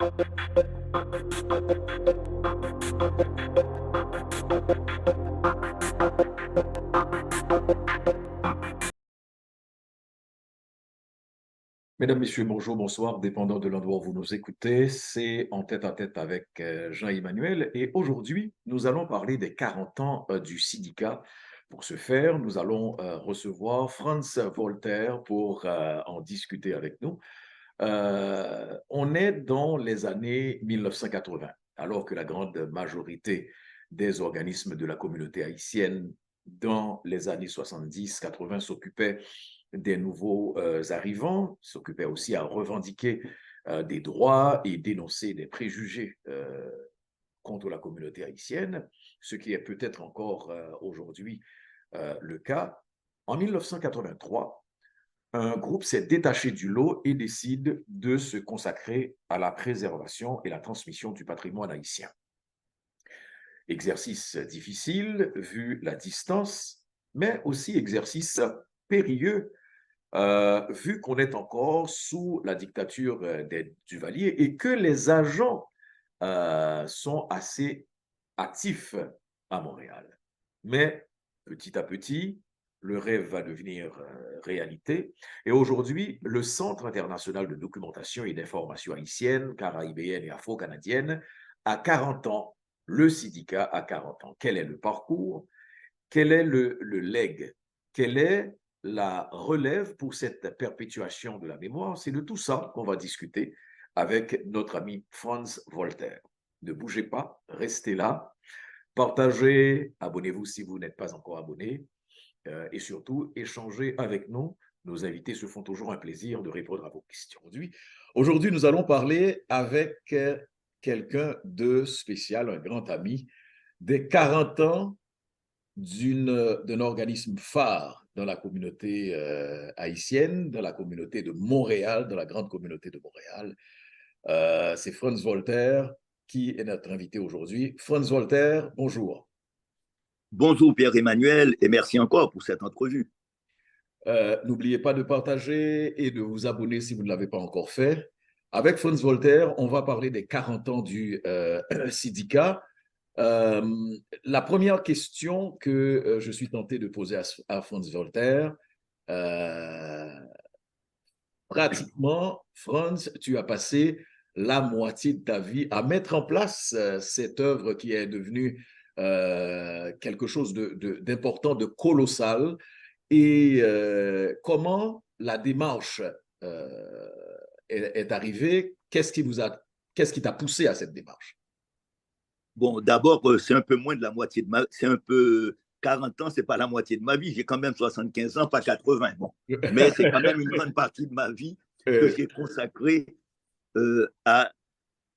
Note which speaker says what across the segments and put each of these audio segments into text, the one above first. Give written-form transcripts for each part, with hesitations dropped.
Speaker 1: Mesdames, Messieurs, bonjour, bonsoir, dépendant de l'endroit où vous nous écoutez. C'est En tête à tête avec Jean-Emmanuel. Et aujourd'hui, nous allons parler des 40 ans du Sidika. Pour ce faire, nous allons recevoir Franz Voltaire pour en discuter avec nous. On est dans les années 1980, alors que la grande majorité des organismes de la communauté haïtienne dans les années 70-80 s'occupaient des nouveaux arrivants, s'occupaient aussi à revendiquer des droits et dénoncer des préjugés contre la communauté haïtienne, ce qui est peut-être encore aujourd'hui le cas. En 1983, un groupe s'est détaché du lot et décide de se consacrer à la préservation et la transmission du patrimoine haïtien. Exercice difficile vu la distance, mais aussi exercice périlleux vu qu'on est encore sous la dictature des Duvalier et que les agents sont assez actifs à Montréal. Mais petit à petit, le rêve va devenir réalité. Et aujourd'hui, le Centre international de documentation et d'information haïtienne, caraïbéenne et afro-canadienne a 40 ans. Le Sidika a 40 ans. Quel est le parcours? Quel est le legs? Quelle est la relève pour cette perpétuation de la mémoire? C'est de tout ça qu'on va discuter avec notre ami Franz Voltaire. Ne bougez pas, restez là, partagez, abonnez-vous si vous n'êtes pas encore abonné et surtout échangez avec nous. Nos invités se font toujours un plaisir de répondre à vos questions. Aujourd'hui, nous allons parler avec quelqu'un de spécial, un grand ami, des 40 ans d'un organisme phare dans la communauté haïtienne, dans la communauté de Montréal, dans la grande communauté de Montréal. C'est Franz Voltaire qui est notre invité aujourd'hui. Franz Voltaire, bonjour.
Speaker 2: Bonjour Pierre-Emmanuel et merci encore pour cette entrevue.
Speaker 1: N'oubliez pas de partager et de vous abonner si vous ne l'avez pas encore fait. Avec Franz Voltaire, on va parler des 40 ans du Sidika. La première question que je suis tenté de poser à Franz Voltaire, pratiquement, Franz, tu as passé la moitié de ta vie à mettre en place cette œuvre qui est devenue quelque chose d'important, de colossal. Et comment la démarche est arrivée? Qu'est-ce qui t'a poussé à cette démarche?
Speaker 2: Bon, d'abord, c'est un peu moins de la moitié de ma vie. C'est un peu 40 ans, c'est pas la moitié de ma vie. J'ai quand même 75 ans, pas 80. Bon. Mais c'est quand même une grande partie de ma vie que j'ai consacrée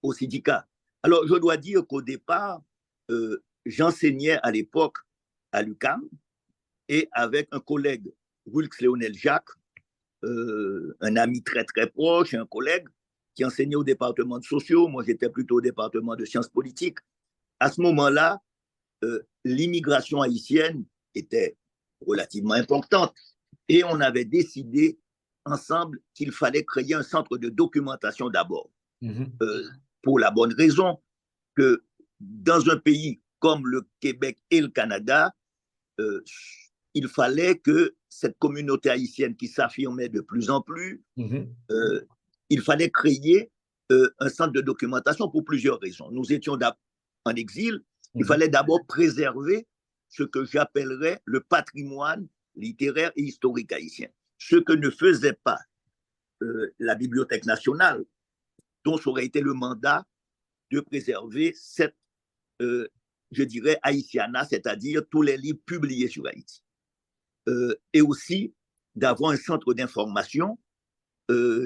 Speaker 2: au syndicat. Alors, je dois dire qu'au départ, j'enseignais à l'époque à l'UQAM et avec un collègue, Wilkes Léonel Jacques, un ami très très proche, un collègue qui enseignait au département de sociaux. Moi, j'étais plutôt au département de sciences politiques. À ce moment-là, l'immigration haïtienne était relativement importante et on avait décidé ensemble qu'il fallait créer un centre de documentation d'abord. Pour la bonne raison que dans un pays comme le Québec et le Canada, il fallait que cette communauté haïtienne qui s'affirmait de plus en plus, il fallait créer un centre de documentation pour plusieurs raisons. Nous étions en exil, il fallait d'abord préserver ce que j'appellerais le patrimoine littéraire et historique haïtien, ce que ne faisait pas la Bibliothèque nationale, dont ça aurait été le mandat de préserver cette, je dirais, haïtiana, c'est-à-dire tous les livres publiés sur Haïti. Et aussi d'avoir un centre d'information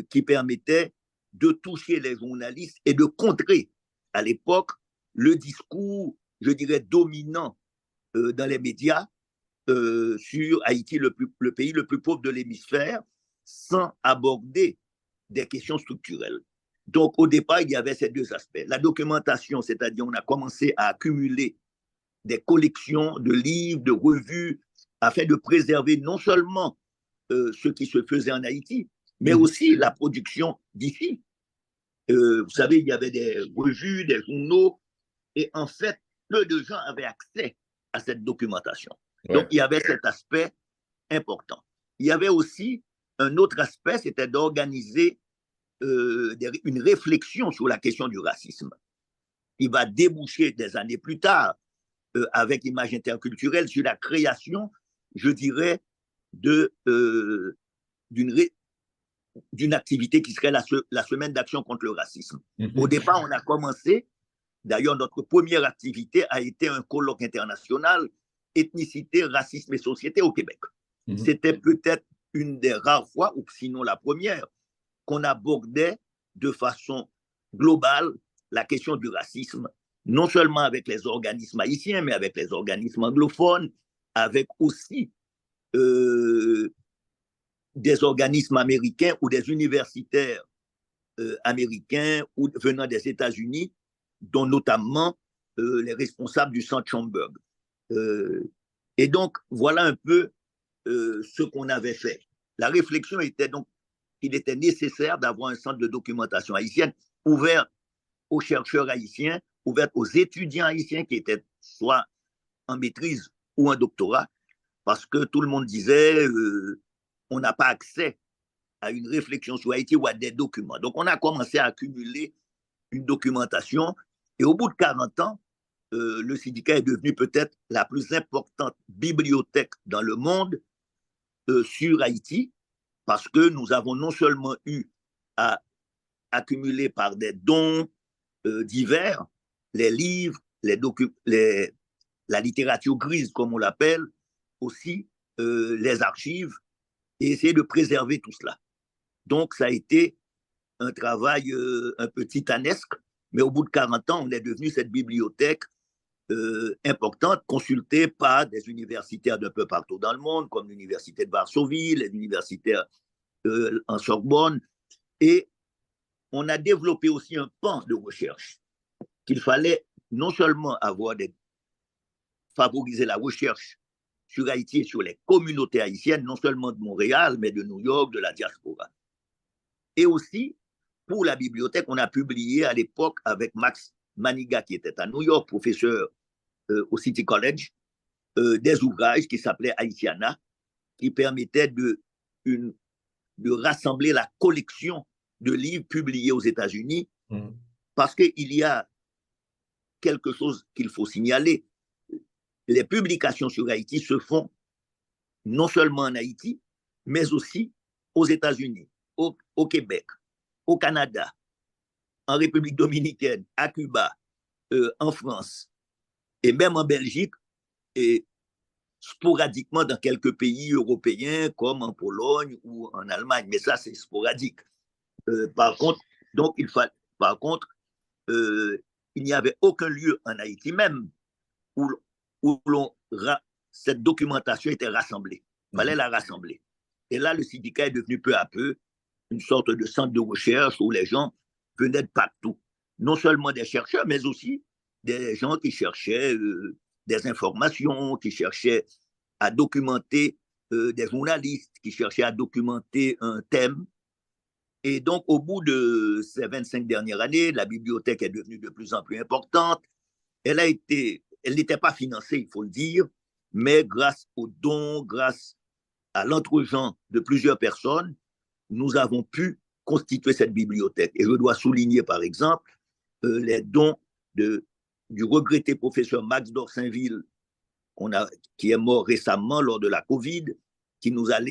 Speaker 2: qui permettait de toucher les journalistes et de contrer à l'époque le discours, je dirais, dominant dans les médias sur Haïti, le pays le plus pauvre de l'hémisphère, sans aborder des questions structurelles. Donc, au départ, il y avait ces deux aspects. La documentation, c'est-à-dire on a commencé à accumuler des collections de livres, de revues, afin de préserver non seulement ce qui se faisait en Haïti, mais aussi la production d'ici. Vous savez, il y avait des revues, des journaux, et en fait, peu de gens avaient accès à cette documentation. Donc, il y avait cet aspect important. Il y avait aussi un autre aspect, c'était d'organiser une réflexion sur la question du racisme. Il va déboucher des années plus tard, avec Image interculturelle, sur la création, je dirais, d'une activité qui serait la semaine d'action contre le racisme. Au départ, on a commencé, d'ailleurs, notre première activité a été un colloque international, ethnicité, racisme et société au Québec. C'était peut-être une des rares fois, ou sinon la première, qu'on abordait de façon globale la question du racisme, non seulement avec les organismes haïtiens, mais avec les organismes anglophones, avec aussi des organismes américains ou des universitaires américains ou venant des États-Unis, dont notamment les responsables du centre Schomburg. Et donc, voilà un peu ce qu'on avait fait. La réflexion était donc qu'il était nécessaire d'avoir un centre de documentation haïtienne ouvert aux chercheurs haïtiens, ouvert aux étudiants haïtiens qui étaient soit en maîtrise ou en doctorat, parce que tout le monde disait on n'a pas accès à une réflexion sur Haïti ou à des documents. Donc, on a commencé à accumuler une documentation et au bout de 40 ans, le syndicat est devenu peut-être la plus importante bibliothèque dans le monde sur Haïti, parce que nous avons non seulement eu à accumuler par des dons divers les livres, la littérature grise, comme on l'appelle, aussi les archives, et essayer de préserver tout cela. Donc, ça a été un travail un peu titanesque, mais au bout de 40 ans, on est devenu cette bibliothèque importante, consultée par des universitaires d'un peu partout dans le monde, comme l'université de Varsovie, les universitaires en Sorbonne, et on a développé aussi un pan de recherche qu'il fallait non seulement favoriser la recherche sur Haïti et sur les communautés haïtiennes, non seulement de Montréal, mais de New York, de la diaspora. Et aussi, pour la bibliothèque, on a publié à l'époque avec Max Maniga, qui était à New York, professeur au City College, des ouvrages qui s'appelaient Haïtiana, qui permettaient de rassembler la collection de livres publiés aux États-Unis, parce qu'il y a quelque chose qu'il faut signaler. Les publications sur Haïti se font non seulement en Haïti, mais aussi aux États-Unis, au Québec, au Canada, en République dominicaine, à Cuba, en France, et même en Belgique, et sporadiquement dans quelques pays européens, comme en Pologne ou en Allemagne. Mais ça, c'est sporadique. Par contre, il n'y avait aucun lieu en Haïti même où cette documentation était rassemblée. Il fallait la rassembler. Et là, le syndicat est devenu peu à peu une sorte de centre de recherche où les gens venaient de partout. Non seulement des chercheurs, mais aussi des gens qui cherchaient des informations, qui cherchaient à documenter, des journalistes qui cherchaient à documenter un thème. Et donc, au bout de ces 25 dernières années, la bibliothèque est devenue de plus en plus importante. Elle n'était pas financée, il faut le dire, mais grâce aux dons, grâce à l'entre-gens de plusieurs personnes, nous avons pu constituer cette bibliothèque. Et je dois souligner, par exemple, les dons du regretté professeur Max d'Orsainville, qui est mort récemment lors de la Covid,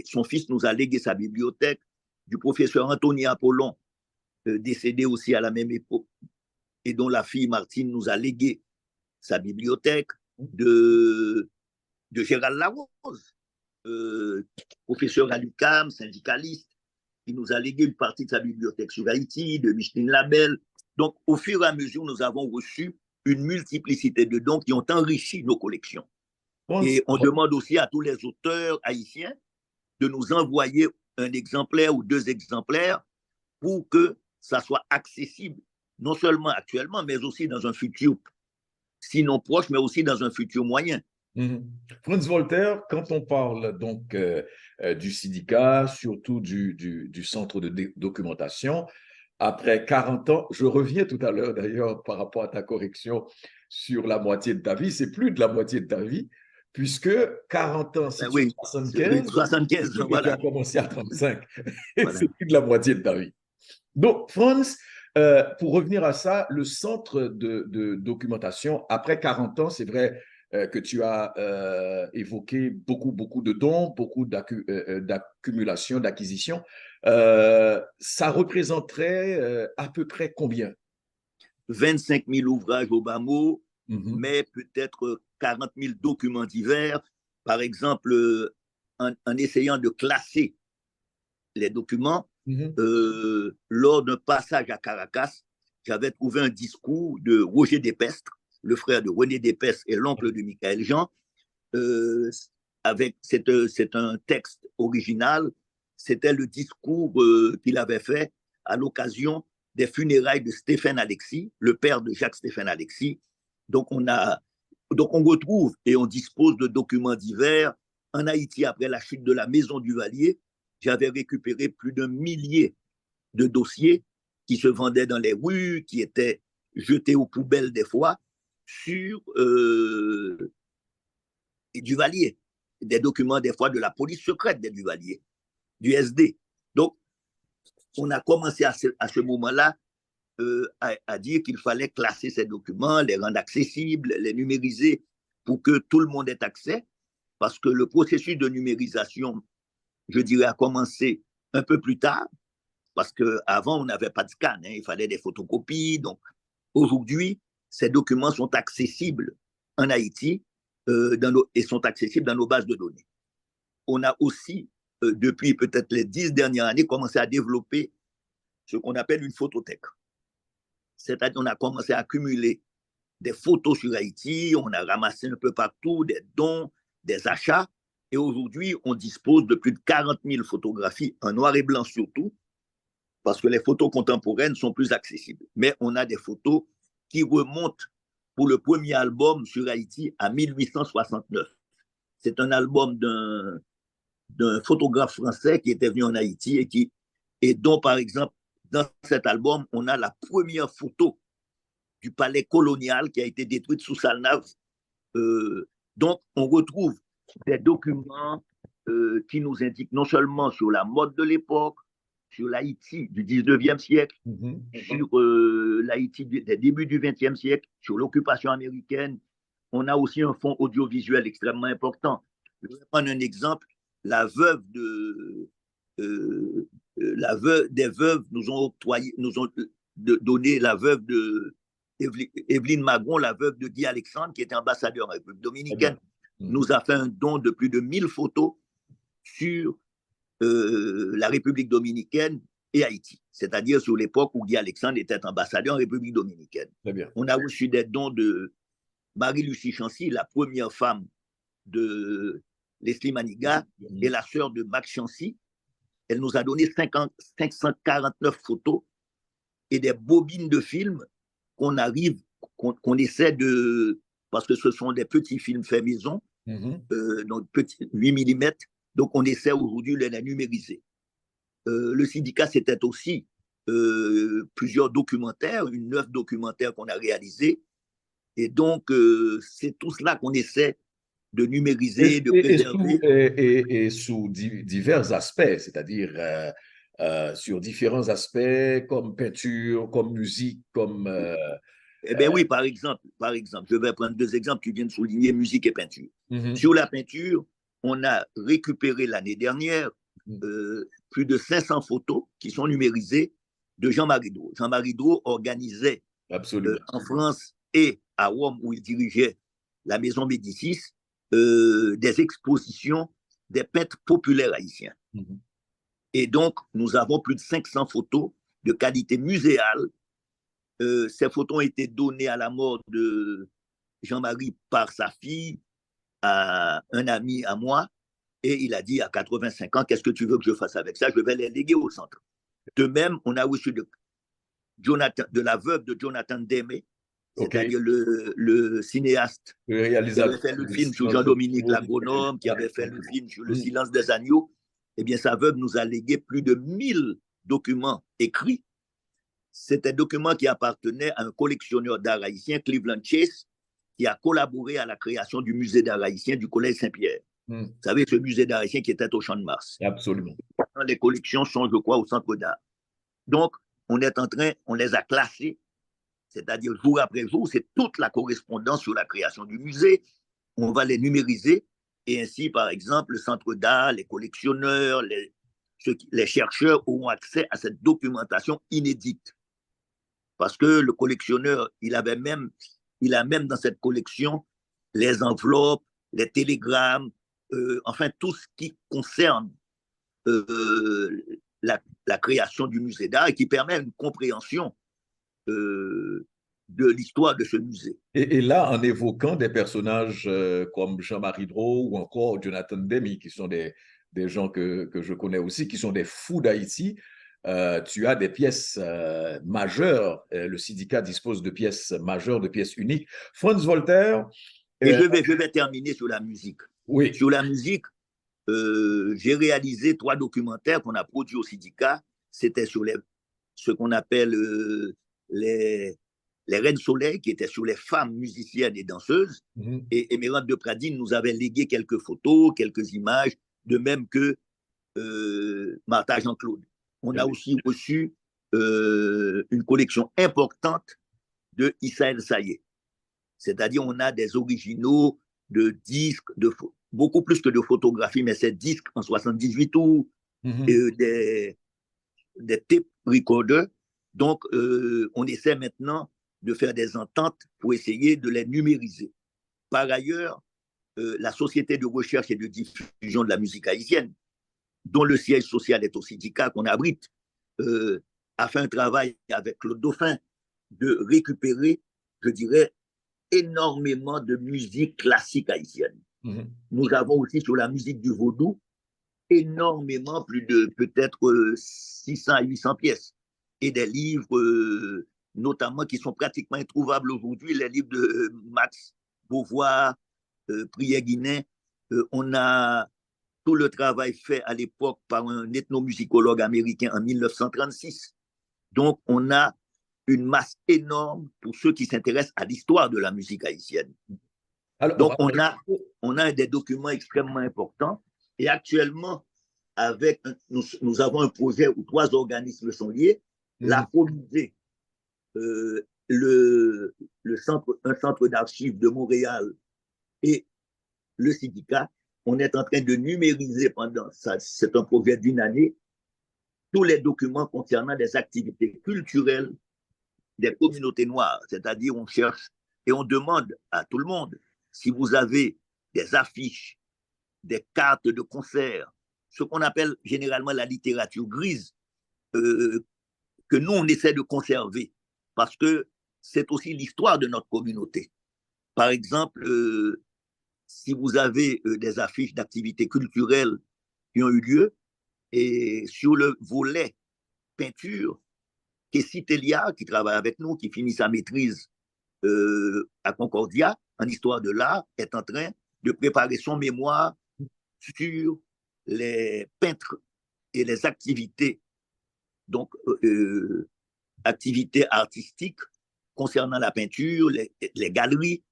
Speaker 2: son fils nous a légué sa bibliothèque, du professeur Anthony Apollon, décédé aussi à la même époque, et dont la fille Martine nous a légué sa bibliothèque, de Gérald Larose, professeur à l'UQAM, syndicaliste, qui nous a légué une partie de sa bibliothèque sur Haïti, de Micheline Labelle. Donc, au fur et à mesure, nous avons reçu une multiplicité de dons qui ont enrichi nos collections. Et on demande aussi à tous les auteurs haïtiens de nous envoyer un exemplaire ou 2 exemplaires pour que ça soit accessible, non seulement actuellement, mais aussi dans un futur, sinon proche, mais aussi dans un futur moyen.
Speaker 1: Franz Voltaire, quand on parle donc du syndicat, surtout du centre de documentation, après 40 ans, je reviens tout à l'heure d'ailleurs par rapport à ta correction sur la moitié de ta vie, c'est plus de la moitié de ta vie, puisque 40 ans, si
Speaker 2: Ben
Speaker 1: tu as
Speaker 2: oui,
Speaker 1: 75,
Speaker 2: 75,
Speaker 1: c'est que tu as
Speaker 2: voilà.
Speaker 1: commencé à 35.
Speaker 2: Voilà.
Speaker 1: C'est plus de la moitié de ta vie. Donc, Franz, pour revenir à ça, le centre de documentation, après 40 ans, c'est vrai que tu as évoqué beaucoup de dons, beaucoup d'accumulation, d'acquisition. Ça représenterait à peu près combien?
Speaker 2: 25 000 ouvrages au bas mot,
Speaker 1: Mhm,
Speaker 2: mais peut-être 40 000 documents divers. Par exemple, en essayant de classer les documents,
Speaker 1: mhm,
Speaker 2: lors d'un passage à Caracas, j'avais trouvé un discours de Roger Despestre, le frère de René Despestre et l'oncle de Michael Jean. Euh, c'est un texte original. C'était le discours qu'il avait fait à l'occasion des funérailles de Stéphane Alexis, le père de Jacques-Stéphane Alexis. Donc donc on retrouve et on dispose de documents divers. En Haïti, après la chute de la maison du Valier, j'avais récupéré plus d'un millier de dossiers qui se vendaient dans les rues, qui étaient jetés aux poubelles des fois, sur Duvalier. Des documents des fois de la police secrète des Duvalier, du SD. Donc, on a commencé à ce moment-là à dire qu'il fallait classer ces documents, les rendre accessibles, les numériser pour que tout le monde ait accès, parce que le processus de numérisation, je dirais, a commencé un peu plus tard, parce qu'avant, on n'avait pas de scan, hein, il fallait des photocopies. Donc, aujourd'hui, ces documents sont accessibles en Haïti et sont accessibles dans nos bases de données. On a aussi, depuis peut-être les 10 dernières années, commencé à développer ce qu'on appelle une photothèque. C'est-à-dire qu'on a commencé à accumuler des photos sur Haïti, on a ramassé un peu partout des dons, des achats, et aujourd'hui, on dispose de plus de 40 000 photographies en noir et blanc surtout, parce que les photos contemporaines sont plus accessibles. Mais on a des photos qui remontent pour le premier album sur Haïti à 1869. C'est un album d'un photographe français qui était venu en Haïti et dont, par exemple, dans cet album, on a la première photo du palais colonial qui a été détruite sous Salnave. Donc, on retrouve des documents qui nous indiquent non seulement sur la mode de l'époque, sur l'Haïti du 19e siècle,
Speaker 1: mhm.
Speaker 2: sur l'Haïti des débuts du 20e siècle, sur l'occupation américaine. On a aussi un fonds audiovisuel extrêmement important. Je vais prendre un exemple. La veuve des veuves nous ont octroyé, nous ont donné la veuve de Evelyne Magon, la veuve de Guy Alexandre, qui était ambassadeur en République
Speaker 1: Très bien.
Speaker 2: dominicaine,
Speaker 1: Mhm.
Speaker 2: nous a fait un don de plus de 1000 photos sur la République dominicaine et Haïti, c'est-à-dire sur l'époque où Guy Alexandre était ambassadeur en République dominicaine.
Speaker 1: Très bien.
Speaker 2: On a reçu des dons de Marie-Lucie Chancy, la première femme de Leslie Maniga et
Speaker 1: Mhm.
Speaker 2: la sœur de Max Chancy. Elle nous a donné 549 photos et des bobines de films qu'on essaie de, parce que ce sont des petits films faits maison,
Speaker 1: Mhm.
Speaker 2: donc 8 mm, donc on essaie aujourd'hui de les numériser. Le syndicat, c'était aussi plusieurs documentaires, une 9 documentaires qu'on a réalisés. Et donc, c'est tout cela qu'on essaie de numériser, de préserver.
Speaker 1: Et sous divers aspects, c'est-à-dire sur différents aspects comme peinture, comme musique, comme...
Speaker 2: Eh bien oui, par exemple, je vais prendre deux exemples. Tu viens de souligner musique et peinture.
Speaker 1: mhm,
Speaker 2: Sur la peinture, on a récupéré l'année dernière plus de 500 photos qui sont numérisées de Jean-Marie Dro. Jean-Marie Dro organisait
Speaker 1: absolument.
Speaker 2: en France et à Rome, où il dirigeait la maison Médicis, des expositions des peintres populaires haïtiens.
Speaker 1: Mhm.
Speaker 2: Et donc, nous avons plus de 500 photos de qualité muséale. Ces photos ont été données à la mort de Jean-Marie par sa fille à un ami à moi. Et il a dit à 85 ans, qu'est-ce que tu veux que je fasse avec ça? Je vais les léguer au centre. De même, on a reçu de la veuve de Jonathan Demme,
Speaker 1: OK.
Speaker 2: c'est-à-dire le cinéaste
Speaker 1: Le
Speaker 2: qui avait
Speaker 1: réalisateur
Speaker 2: fait le
Speaker 1: du
Speaker 2: film sur
Speaker 1: silence des
Speaker 2: Jean-Dominique
Speaker 1: agneaux.
Speaker 2: l'agronome, qui avait fait le film sur le
Speaker 1: Mhm.
Speaker 2: silence des agneaux. Eh bien, sa veuve nous a légué plus de 1000 documents écrits c'est un document qui appartenait à un collectionneur d'art haïtien, Cleveland Chase, qui a collaboré à la création du musée d'art haïtien du Collège Saint-Pierre. Vous savez, ce musée d'art haïtien qui était au Champ de Mars.
Speaker 1: Absolument.
Speaker 2: Les collections sont, je crois, au Centre d'art. Donc, on les a classées, c'est-à-dire jour après jour, c'est toute la correspondance sur la création du musée. On va les numériser et ainsi, par exemple, le Centre d'art, les collectionneurs, les chercheurs auront accès à cette documentation inédite. Parce que le collectionneur, il a même dans cette collection les enveloppes, les télégrammes, enfin tout ce qui concerne la création du musée d'art et qui permet une compréhension de l'histoire de ce musée.
Speaker 1: Et là, en évoquant des personnages comme Jean-Marie Drault ou encore Jonathan Demme, qui sont des gens que je connais aussi, qui sont des fous d'Haïti, tu as des pièces majeures. Le syndicat dispose de pièces majeures, de pièces uniques. Franz Voltaire.
Speaker 2: Et je vais terminer sur la musique.
Speaker 1: Oui.
Speaker 2: Sur la musique, j'ai réalisé 3 documentaires qu'on a produits au syndicat. C'était sur ce qu'on appelle les Reines Soleil, qui étaient sur les femmes musiciennes et danseuses. Et Émeraude de Pradine nous avait légué quelques photos, quelques images, de même que Martha Jean-Claude. On a aussi reçu une collection importante de Issa El Sayé. C'est-à-dire, on a des originaux de disques, beaucoup plus que de photographies, mais c'est disques en 78 tours, des tape recorders. Donc, on essaie maintenant de faire des ententes pour essayer de les numériser. Par ailleurs, la Société de recherche et de diffusion de la musique haïtienne, dont le siège social est au syndicat qu'on abrite, a fait un travail avec Claude Dauphin de récupérer, je dirais, énormément de musique classique haïtienne. Nous avons aussi sur la musique du vaudou énormément, plus de peut-être 600 à 800 pièces. Et des livres, notamment, qui sont pratiquement introuvables aujourd'hui, les livres de Max Beauvoir, Prière Guinet. On a tout le travail fait à l'époque par un ethnomusicologue américain en 1936. Donc, on a une masse énorme pour ceux qui s'intéressent à l'histoire de la musique haïtienne. Alors, donc, on a des documents extrêmement importants. Et actuellement, nous avons un projet où 3 organismes sont liés. l'Afro-Musée, un centre d'archives de Montréal et le syndicat. On est en train de numériser c'est un projet d'1 année, tous les documents concernant des activités culturelles des communautés noires. C'est-à-dire, on cherche et on demande à tout le monde si vous avez des affiches, des cartes de concert, ce qu'on appelle généralement la littérature grise, que nous, on essaie de conserver, parce que c'est aussi l'histoire de notre communauté. Par exemple, si vous avez des affiches d'activités culturelles qui ont eu lieu, et sur le volet peinture, Kessie Telia, qui travaille avec nous, qui finit sa maîtrise à Concordia en histoire de l'art, est en train de préparer son mémoire sur les peintres et les activités, donc activités artistiques concernant la peinture, les galeries.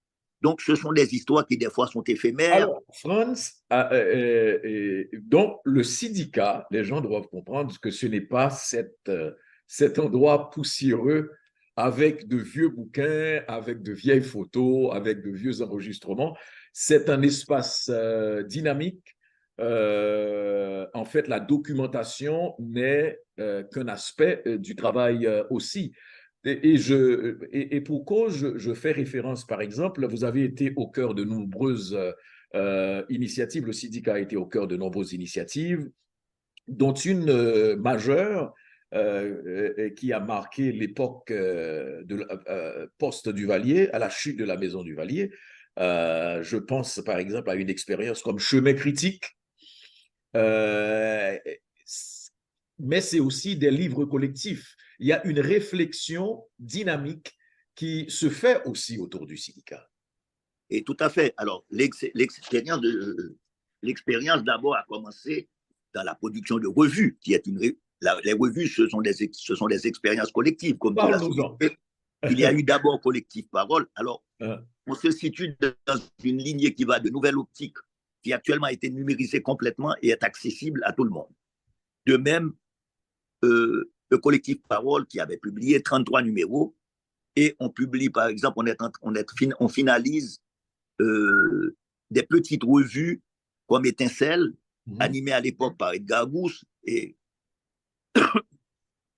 Speaker 2: Donc, ce sont des histoires qui, des fois, sont éphémères.
Speaker 1: Alors, Franz, donc le syndicat, les gens doivent comprendre que ce n'est pas cet endroit poussiéreux avec de vieux bouquins, avec de vieilles photos, avec de vieux enregistrements. C'est un espace dynamique. En fait, la documentation n'est qu'un aspect du travail aussi. Et pour cause, je fais référence, par exemple, vous avez été au cœur de nombreuses initiatives, le syndicat a été au cœur de nombreuses initiatives, dont une majeure qui a marqué l'époque post-Duvalier, à la chute de la maison Duvalier. Je pense, par exemple, à une expérience comme Chemin critique, mais c'est aussi des livres collectifs. Il y a une réflexion dynamique qui se fait aussi autour du syndicat.
Speaker 2: Et tout à fait. Alors, l'expérience d'abord a commencé dans la production de revues, qui est les revues, ce sont des expériences collectives, comme tu l'as
Speaker 1: Parle-nous-en.
Speaker 2: souligné. Il y a eu d'abord Collectif Parole. Alors,
Speaker 1: Hein.
Speaker 2: on se situe dans une lignée qui va de Nouvelle Optique, qui actuellement a été numérisée complètement et est accessible à tout le monde. De même, le Collectif Parole, qui avait publié 33 numéros, et on publie, par exemple, on finalise des petites revues comme Étincelle, animées à l'époque par Edgar Gousse, et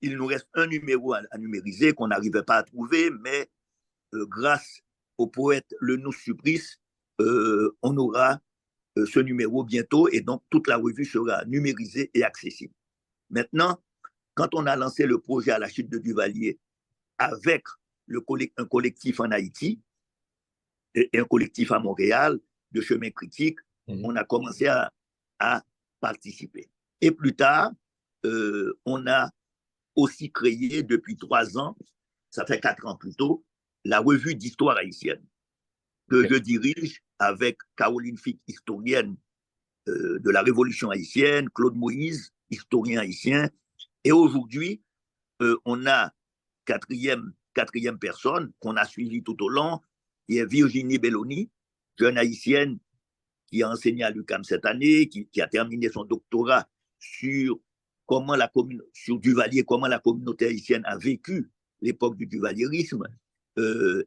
Speaker 2: il nous reste un numéro à numériser qu'on n'arrivait pas à trouver, mais grâce au poète Lenous Supplice, on aura ce numéro bientôt, et donc toute la revue sera numérisée et accessible. Maintenant, quand on a lancé le projet à la chute de Duvalier avec un collectif en Haïti et un collectif à Montréal de chemin critique, on a commencé à participer. Et plus tard, on a aussi créé depuis 3 ans, ça fait 4 ans plus tôt, la revue d'histoire haïtienne que je dirige avec Caroline Fick, historienne de la Révolution haïtienne, Claude Moïse, historien haïtien. Et aujourd'hui, on a quatrième personne qu'on a suivie tout au long, qui est Virginie Belloni, jeune haïtienne qui a enseigné à l'UQAM cette année, qui a terminé son doctorat sur sur Duvalier, comment la communauté haïtienne a vécu l'époque du duvalierisme,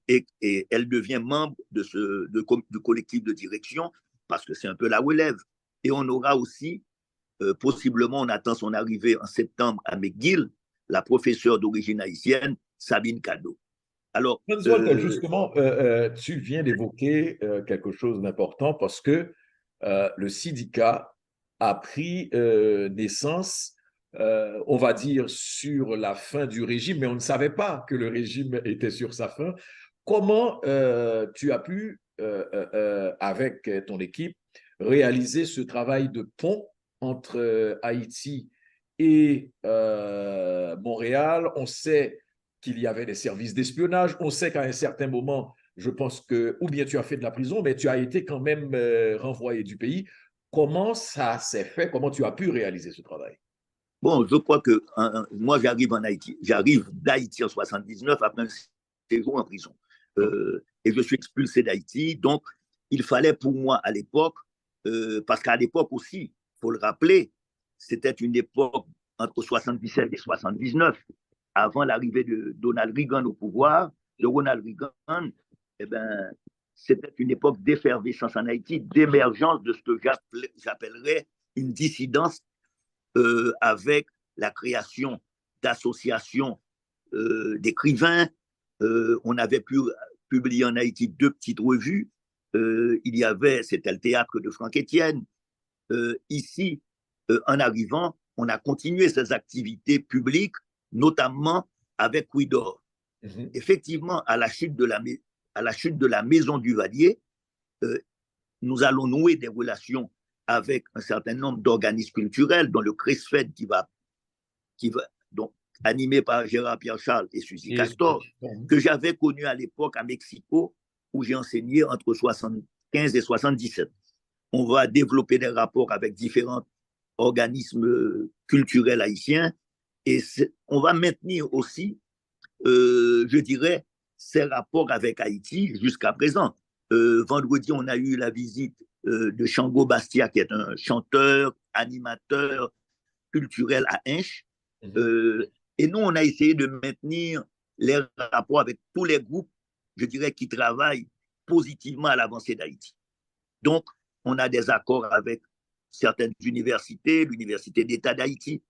Speaker 2: et elle devient membre du collectif de direction parce que c'est un peu la relève. Et on aura aussi, possiblement, on attend son arrivée en septembre à McGill, la professeure d'origine haïtienne, Sabine Cadeau.
Speaker 1: Alors, Walter, justement, tu viens d'évoquer quelque chose d'important parce que le syndicat a pris naissance, on va dire, sur la fin du régime, mais on ne savait pas que le régime était sur sa fin. Comment tu as pu, avec ton équipe, réaliser ce travail de pont entre Haïti et Montréal? On sait qu'il y avait des services d'espionnage. On sait qu'à un certain moment, je pense que, ou bien tu as fait de la prison, mais tu as été quand même renvoyé du pays. Comment ça s'est fait? Comment tu as pu réaliser ce travail?
Speaker 2: Bon, je crois que moi, j'arrive en Haïti. J'arrive d'Haïti en 79 après un séjour en prison. Et je suis expulsé d'Haïti. Donc, il fallait pour moi à l'époque, parce qu'à l'époque aussi, il faut le rappeler, c'était une époque entre 77 et 79, avant l'arrivée de Donald Reagan au pouvoir, de Ronald Reagan, eh ben, c'était une époque d'effervescence en Haïti, d'émergence de ce que j'appellerais une dissidence avec la création d'associations d'écrivains. On avait pu publier en Haïti 2 petites revues. C'était le théâtre de Franck Étienne. Ici, en arrivant, on a continué ces activités publiques, notamment avec Ouidor. Effectivement, à la chute de la maison Duvalier, nous allons nouer des relations avec un certain nombre d'organismes culturels, dont le CRESFED donc, animé par Gérard Pierre-Charles et Suzy Castor, que j'avais connu à l'époque à Mexico, où j'ai enseigné entre 75 et 77. On va développer des rapports avec différents organismes culturels haïtiens et on va maintenir aussi, je dirais, ces rapports avec Haïti jusqu'à présent. Vendredi, on a eu la visite de Shango Bastia, qui est un chanteur, animateur culturel à Hinche. Et nous, on a essayé de maintenir les rapports avec tous les groupes, je dirais, qui travaillent positivement à l'avancée d'Haïti. Donc, on a des accords avec certaines universités, l'Université d'État d'Haïti.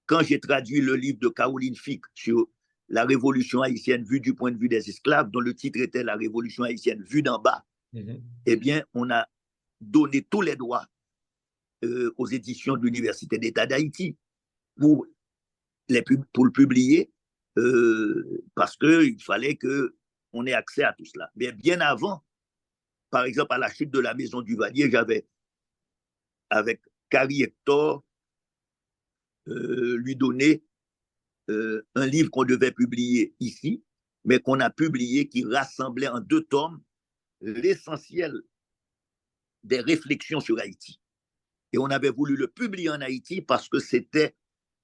Speaker 2: Quand j'ai traduit le livre de Caroline Fick sur la révolution haïtienne vue du point de vue des esclaves, dont le titre était La révolution haïtienne vue d'en bas, eh bien, on a donné tous les droits aux éditions de l'Université d'État d'Haïti pour le publier, parce qu'il fallait qu'on ait accès à tout cela. Mais bien avant, par exemple, à la chute de la maison Duvalier, j'avais, avec Carrie Hector, lui donné un livre qu'on devait publier ici, mais qu'on a publié, qui rassemblait en 2 tomes l'essentiel des réflexions sur Haïti. Et on avait voulu le publier en Haïti parce que c'était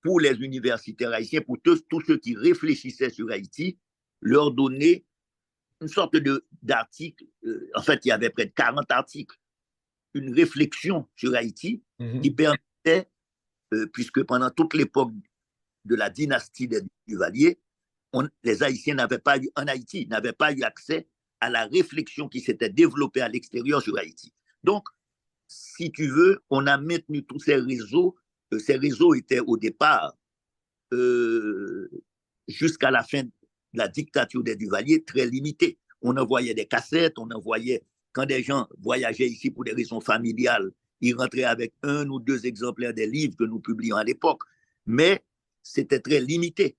Speaker 2: pour les universitaires haïtiens, pour tous ceux qui réfléchissaient sur Haïti, leur donner une sorte d'article. En fait, il y avait près de 40 articles, une réflexion sur Haïti qui permettait, puisque pendant toute l'époque de la dynastie des Duvalier, les Haïtiens n'avaient pas eu, en Haïti, n'avaient pas eu accès à la réflexion qui s'était développée à l'extérieur sur Haïti. Donc, si tu veux, on a maintenu tous ces réseaux. Ces réseaux étaient au départ, jusqu'à la fin de la dictature des Duvalier, très limités. On envoyait des cassettes, on envoyait, quand des gens voyageaient ici pour des raisons familiales, ils rentraient avec 1 ou 2 exemplaires des livres que nous publions à l'époque. Mais c'était très limité.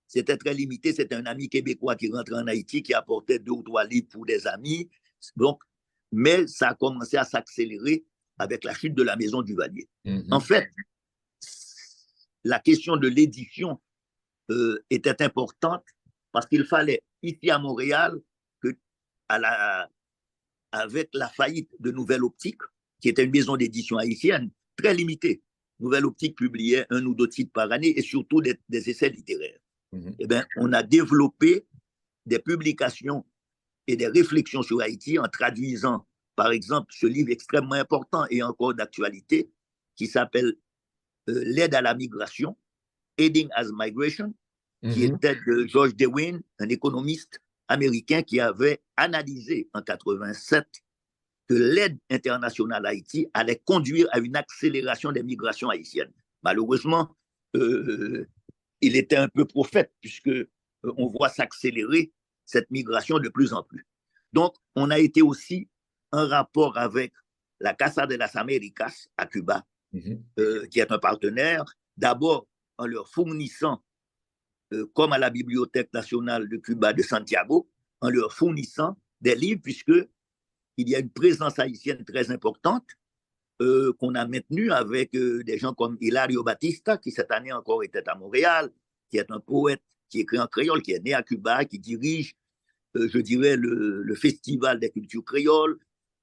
Speaker 2: C'était très limité. C'était un ami québécois qui rentrait en Haïti, qui apportait 2 ou 3 livres pour des amis. Donc, mais ça a commencé à s'accélérer avec la chute de la maison Duvalier. En fait, la question de l'édition était importante parce qu'il fallait, ici à Montréal, que avec la faillite de Nouvelle Optique, qui était une maison d'édition haïtienne très limitée, Nouvelle Optique publiait 1 ou 2 titres par année et surtout des essais littéraires. Eh bien, on a développé des publications et des réflexions sur Haïti en traduisant, par exemple, ce livre extrêmement important et encore d'actualité qui s'appelle L'aide à la migration, Aiding as Migration, qui était de George DeWine, un économiste américain qui avait analysé en 87 que l'aide internationale à Haïti allait conduire à une accélération des migrations haïtiennes. Malheureusement, il était un peu prophète, puisque on voit s'accélérer cette migration de plus en plus. Donc, on a été aussi en rapport avec la Casa de las Américas à Cuba, qui est un partenaire, d'abord en leur fournissant, comme à la Bibliothèque nationale de Cuba de Santiago, en leur fournissant des livres, puisqu'il y a une présence haïtienne très importante qu'on a maintenue avec des gens comme Hilario Batista, qui cette année encore était à Montréal, qui est un poète qui écrit en créole, qui est né à Cuba, qui dirige, je dirais, le Festival des cultures créoles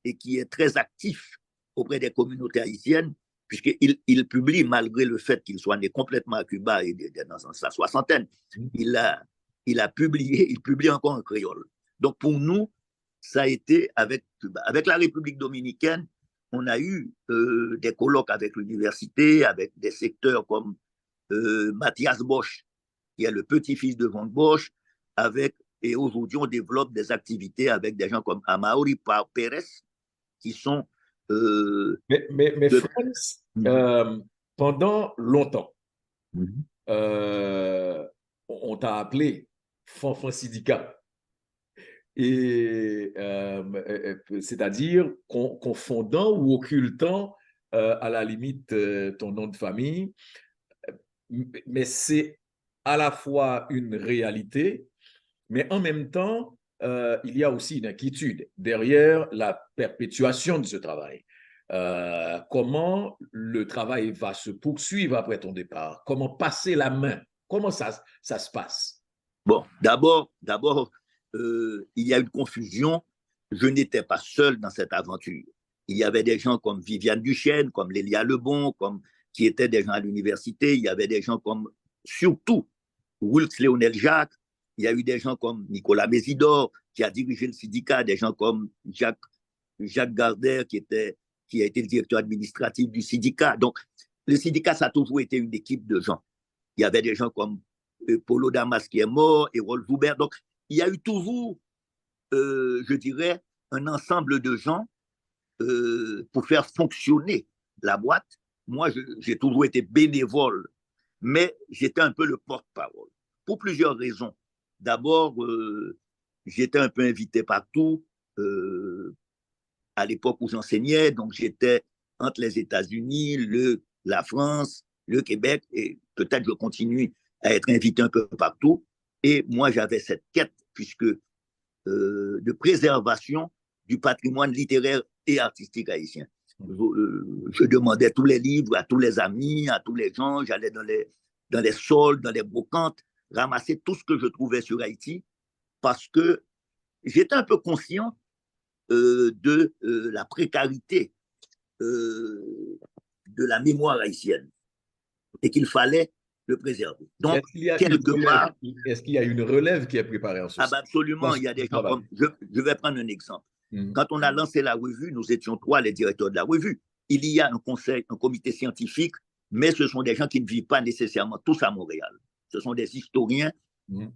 Speaker 2: et qui est très actif auprès des communautés haïtiennes, puisqu'il publie, malgré le fait qu'il soit né complètement à Cuba et dans sa soixantaine, il publie encore en créole. Donc pour nous, ça a été avec Cuba. Avec la République dominicaine, on a eu des colloques avec l'université, avec des secteurs comme Mathias Bosch, qui est le petit-fils de Van Bosch, et aujourd'hui on développe des activités avec des gens comme Amaury Pérez, qui sont...
Speaker 1: mais France, pendant longtemps, on t'a appelé Fanfan Syndicat. Et c'est-à-dire confondant ou occultant à la limite ton nom de famille, mais c'est à la fois une réalité, mais en même temps, il y a aussi une inquiétude derrière la perpétuation de ce travail. Comment le travail va se poursuivre après ton départ? Comment passer la main? Comment ça se passe?
Speaker 2: Bon, d'abord, il y a une confusion. Je n'étais pas seul dans cette aventure. Il y avait des gens comme Viviane Duchesne, comme Lélia Lebon, qui étaient des gens à l'université. Il y avait des gens comme, surtout, Wilkes Léonel Jacques. Il y a eu des gens comme Nicolas Mésidor, qui a dirigé le syndicat, des gens comme Jacques Gardère, qui a été le directeur administratif du syndicat. Donc, le syndicat, ça a toujours été une équipe de gens. Il y avait des gens comme Polo Damas qui est mort, et Rolf Joubert. Donc, il y a eu toujours, je dirais, un ensemble de gens pour faire fonctionner la boîte. Moi, j'ai toujours été bénévole, mais j'étais un peu le porte-parole, pour plusieurs raisons. D'abord, j'étais un peu invité partout à l'époque où j'enseignais, donc j'étais entre les États-Unis, la France, le Québec, et peut-être je continue à être invité un peu partout. Et moi, j'avais cette quête, de préservation du patrimoine littéraire et artistique haïtien. Je demandais tous les livres à tous les amis, à tous les gens, j'allais dans les soldes, dans les brocantes, ramasser tout ce que je trouvais sur Haïti, parce que j'étais un peu conscient de la précarité de la mémoire haïtienne et qu'il fallait le préserver. Donc,
Speaker 1: Est-ce qu'il y a
Speaker 2: quelque part,
Speaker 1: est-ce qu'il y a une relève qui est préparée en ce sens?
Speaker 2: absolument, il y a des gens comme, je vais prendre un exemple. Quand on a lancé la revue, nous étions 3 les directeurs de la revue. Il y a un conseil, un comité scientifique, mais ce sont des gens qui ne vivent pas nécessairement tous à Montréal. Ce sont des historiens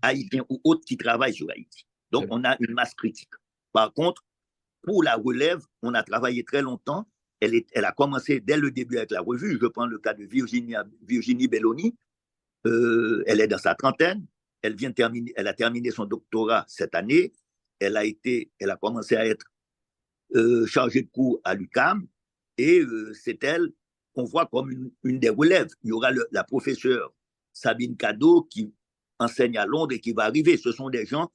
Speaker 2: haïtiens ou autres qui travaillent sur Haïti. Donc, on a une masse critique. Par contre, pour la relève, on a travaillé très longtemps. Elle a commencé dès le début avec la revue. Je prends le cas de Virginie Belloni. Elle est dans sa trentaine. Elle a terminé son doctorat cette année. Elle a commencé à être chargée de cours à l'UQAM. Et c'est elle qu'on voit comme une des relèves. Il y aura la professeure Sabine Cadeau qui enseigne à Londres et qui va arriver. Ce sont des gens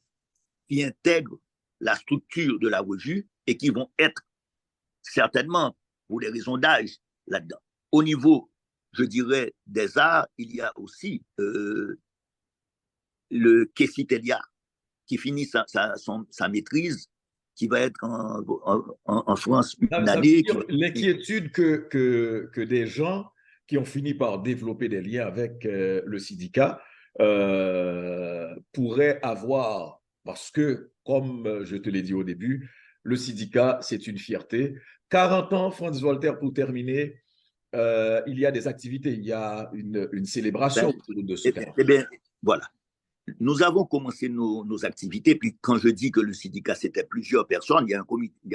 Speaker 2: qui intègrent la structure de la revue et qui vont être certainement, pour des raisons d'âge, là-dedans. Au niveau, je dirais, des arts, il y a aussi le Kessi Telia qui finit sa maîtrise, qui va être en France une année.
Speaker 1: L'inquiétude que des gens qui ont fini par développer des liens avec le syndicat pourraient avoir, parce que, comme je te l'ai dit au début, le syndicat, c'est une fierté. 40 ans, Franz Voltaire, pour terminer, il y a des activités, il y a une célébration autour de ce 40 ans.
Speaker 2: Eh bien, voilà. Nous avons commencé nos activités, puis quand je dis que le syndicat, c'était plusieurs personnes, il y a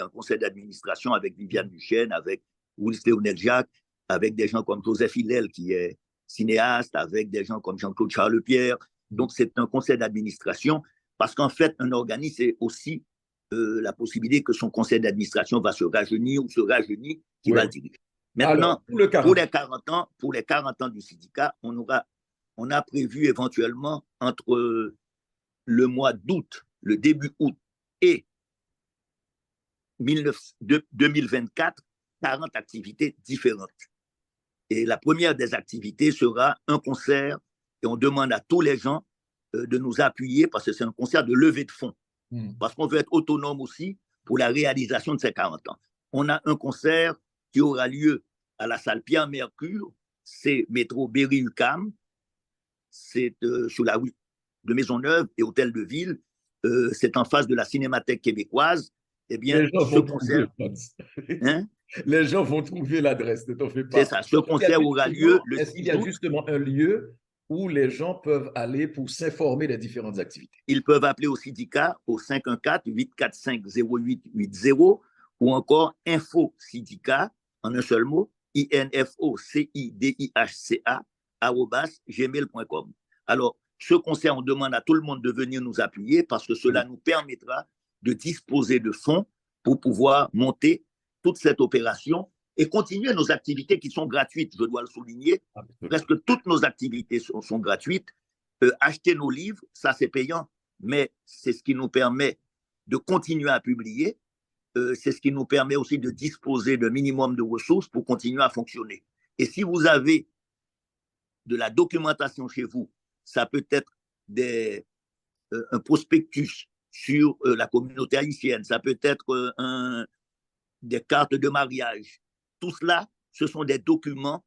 Speaker 2: un conseil d'administration avec Viviane Duchesne, avec Willis Léonel-Jacques, avec des gens comme Joseph Hillel, qui est cinéaste, avec des gens comme Jean-Claude Charles-Pierre. Donc, c'est un conseil d'administration, parce qu'en fait, un organisme, c'est aussi la possibilité que son conseil d'administration va se rajeunir ou se rajeunir, qui va le diriger. Maintenant, alors, pour les 40 ans du syndicat, on a prévu éventuellement entre le mois d'août, le début août et 2024, 40 activités différentes. Et la première des activités sera un concert et on demande à tous les gens de nous appuyer parce que c'est un concert de levée de fonds. Parce qu'on veut être autonome aussi pour la réalisation de ces 40 ans. On a un concert qui aura lieu à la salle Pierre-Mercure, c'est métro Berry-UQAM, c'est sur la rue de Maisonneuve et Hôtel de Ville, c'est en face de la Cinémathèque québécoise. Eh bien, ce concert...
Speaker 1: Les gens vont trouver l'adresse, ne t'en fais pas.
Speaker 2: C'est ça, ce concert aura lieu le 6 août.
Speaker 1: Est-ce qu'il y a justement un lieu où les gens peuvent aller pour s'informer des différentes activités?
Speaker 2: Ils peuvent appeler au syndicat au 514-845-0880 ou encore info syndicat, en un seul mot, INFOCIDIHCA, @gmail.com. Alors, ce concert, on demande à tout le monde de venir nous appuyer parce que cela nous permettra de disposer de fonds pour pouvoir monter toute cette opération et continuer nos activités qui sont gratuites, je dois le souligner. Presque toutes nos activités sont gratuites. Acheter nos livres, ça c'est payant, mais c'est ce qui nous permet de continuer à publier. C'est ce qui nous permet aussi de disposer d'un minimum de ressources pour continuer à fonctionner. Et si vous avez de la documentation chez vous, ça peut être un prospectus sur la communauté haïtienne, ça peut être des cartes de mariage. Tout cela, ce sont des documents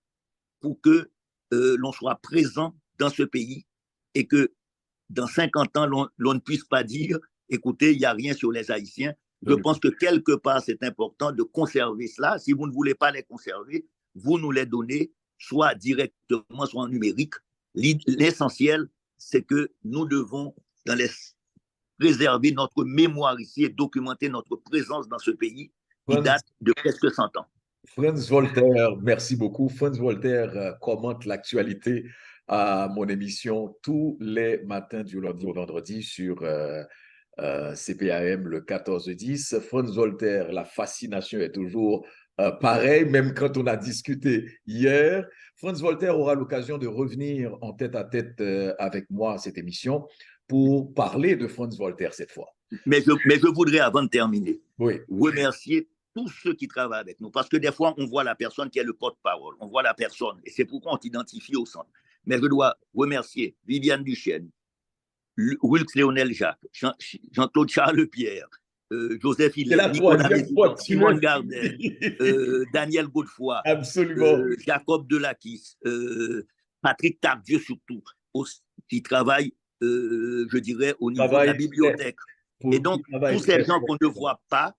Speaker 2: pour que l'on soit présent dans ce pays et que dans 50 ans, l'on ne puisse pas dire, écoutez, il n'y a rien sur les Haïtiens. Je pense que quelque part, c'est important de conserver cela. Si vous ne voulez pas les conserver, vous nous les donnez, soit directement, soit en numérique. L'essentiel, c'est que nous devons préserver notre mémoire ici et documenter notre présence dans ce pays qui date de presque 100 ans.
Speaker 1: Franz Voltaire, merci beaucoup. Franz Voltaire commente l'actualité à mon émission tous les matins du lundi au vendredi sur CPAM le 14-10. Franz Voltaire, la fascination est toujours pareille, même quand on a discuté hier. Franz Voltaire aura l'occasion de revenir en tête-à-tête avec moi à cette émission pour parler de Franz Voltaire cette fois.
Speaker 2: Mais je voudrais, avant de terminer, remercier tous ceux qui travaillent avec nous. Parce que des fois, on voit la personne qui est le porte-parole, on voit la personne, et c'est pourquoi on t'identifie au centre. Mais je dois remercier Viviane Duchesne, Wilkes Léonel-Jacques, Jean-Claude Charles-Pierre, Joseph Hillel, Nicolas Mézidor, Simone Gardel, Daniel Godefroy,
Speaker 1: Absolument.
Speaker 2: Jacob Delakis, Patrick Tardieu surtout, qui travaille, je dirais, au niveau de la bibliothèque. Et donc, tous ces gens qu'on ne voit pas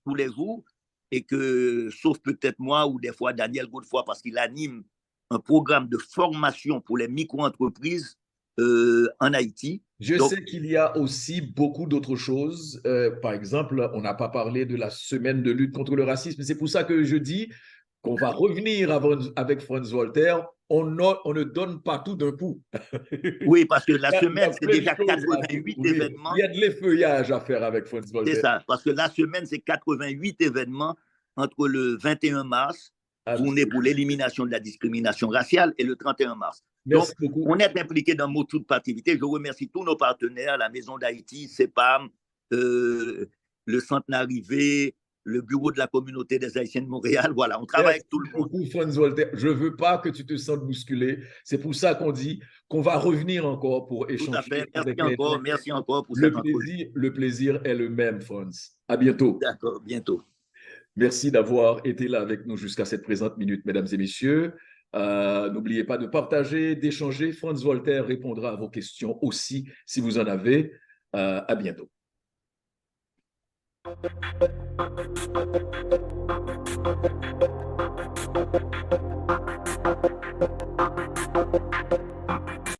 Speaker 2: tous les jours, et que, sauf peut-être moi ou des fois Daniel Godefroy, parce qu'il anime un programme de formation pour les micro-entreprises en Haïti.
Speaker 1: Je sais qu'il y a aussi beaucoup d'autres choses. Par exemple, on n'a pas parlé de la semaine de lutte contre le racisme. C'est pour ça que je dis qu'on va revenir avec Franz Voltaire. On ne donne pas tout d'un coup.
Speaker 2: Oui, parce que la semaine, c'est déjà 88 événements.
Speaker 1: Il y a de l'effeuillage à faire avec Franz Voltaire.
Speaker 2: C'est ça, parce que la semaine, c'est 88 événements entre le 21 mars, journée pour l'élimination de la discrimination raciale, et le 31 mars.
Speaker 1: Merci
Speaker 2: Donc,
Speaker 1: beaucoup.
Speaker 2: on est impliqué dans toute activité. Je remercie tous nos partenaires, la Maison d'Haïti, CEPAM, le Centre Narrivé, le Bureau de la communauté des Haïtiens de Montréal. Voilà, on travaille avec tout le monde.
Speaker 1: Beaucoup, Franz Voltaire. Je ne veux pas que tu te sentes bousculé. C'est pour ça qu'on dit qu'on va revenir encore pour échanger.
Speaker 2: Tout à fait. Merci encore pour cette entrevue.
Speaker 1: Le plaisir est le même, Franz. À bientôt.
Speaker 2: D'accord, bientôt.
Speaker 1: Merci d'avoir été là avec nous jusqu'à cette présente minute, mesdames et messieurs. N'oubliez pas de partager, d'échanger. Franz Voltaire répondra à vos questions aussi si vous en avez. À bientôt.